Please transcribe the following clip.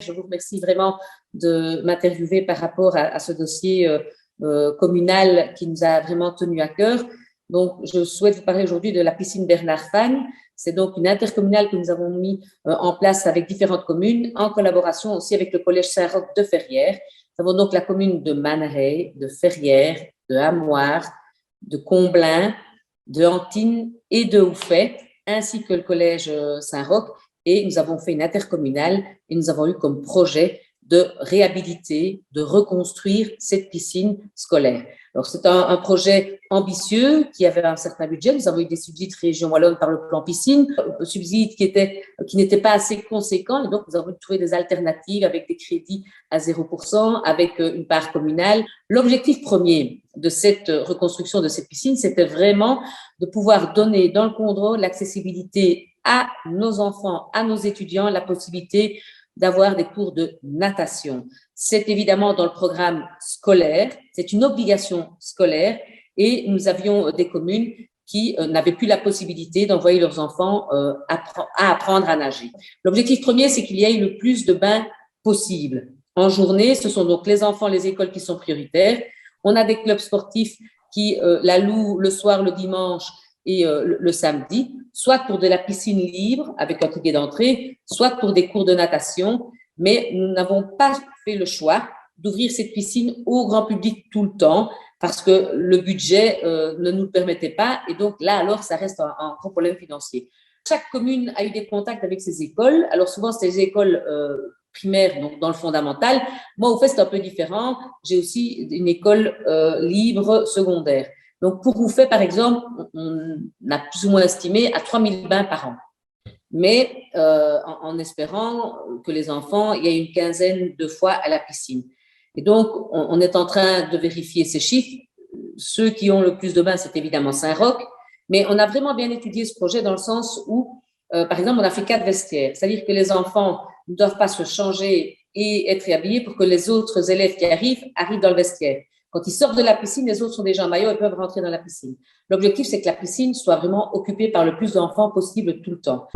Je vous remercie vraiment de m'interviewer par rapport à ce dossier communal qui nous a vraiment tenu à cœur. Donc, je souhaite vous parler aujourd'hui de la piscine Bernard Fagne. C'est donc une intercommunale que nous avons mis en place avec différentes communes, en collaboration aussi avec le Collège Saint-Roch de Ferrières. Nous avons donc la commune de Manerey, de Ferrières, de Hamoire, de Comblain, de Antines et de Houffet, ainsi que le Collège Saint-Roch. Et nous avons fait une intercommunale et nous avons eu comme projet de réhabiliter, de reconstruire cette piscine scolaire. Alors, c'est un projet ambitieux qui avait un certain budget. Nous avons eu des subsides région wallonne par le plan piscine, subsides qui n'étaient pas assez conséquents. Et donc, nous avons trouvé des alternatives avec des crédits à 0%, avec une part communale. L'objectif premier de cette reconstruction de cette piscine, c'était vraiment de pouvoir donner dans le contrôle l'accessibilité à nos enfants, à nos étudiants, la possibilité d'avoir des cours de natation. C'est évidemment dans le programme scolaire, c'est une obligation scolaire et nous avions des communes qui n'avaient plus la possibilité d'envoyer leurs enfants à apprendre à nager. L'objectif premier, c'est qu'il y ait le plus de bains possible. En journée, ce sont donc les enfants, les écoles qui sont prioritaires. On a des clubs sportifs qui la louent le soir, le dimanche et le samedi, soit pour de la piscine libre avec un ticket d'entrée, soit pour des cours de natation, mais nous n'avons pas fait le choix d'ouvrir cette piscine au grand public tout le temps parce que le budget ne nous le permettait pas et donc là, alors, ça reste un gros problème financier. Chaque commune a eu des contacts avec ses écoles, alors souvent, c'est des écoles primaires, donc dans le fondamental. Moi, au fait, c'est un peu différent. J'ai aussi une école libre secondaire. Donc, pour vous faire, par exemple, on a plus ou moins estimé à 3000 bains par an. Mais en espérant que les enfants, il y ait une quinzaine de fois à la piscine. Et donc, on est en train de vérifier ces chiffres. Ceux qui ont le plus de bains, c'est évidemment Saint-Roch. Mais on a vraiment bien étudié ce projet dans le sens où, par exemple, on a fait 4 vestiaires. C'est-à-dire que les enfants ne doivent pas se changer et être réhabillés pour que les autres élèves qui arrivent dans le vestiaire. Quand ils sortent de la piscine, les autres sont déjà en maillot et peuvent rentrer dans la piscine. L'objectif, c'est que la piscine soit vraiment occupée par le plus d'enfants possible tout le temps.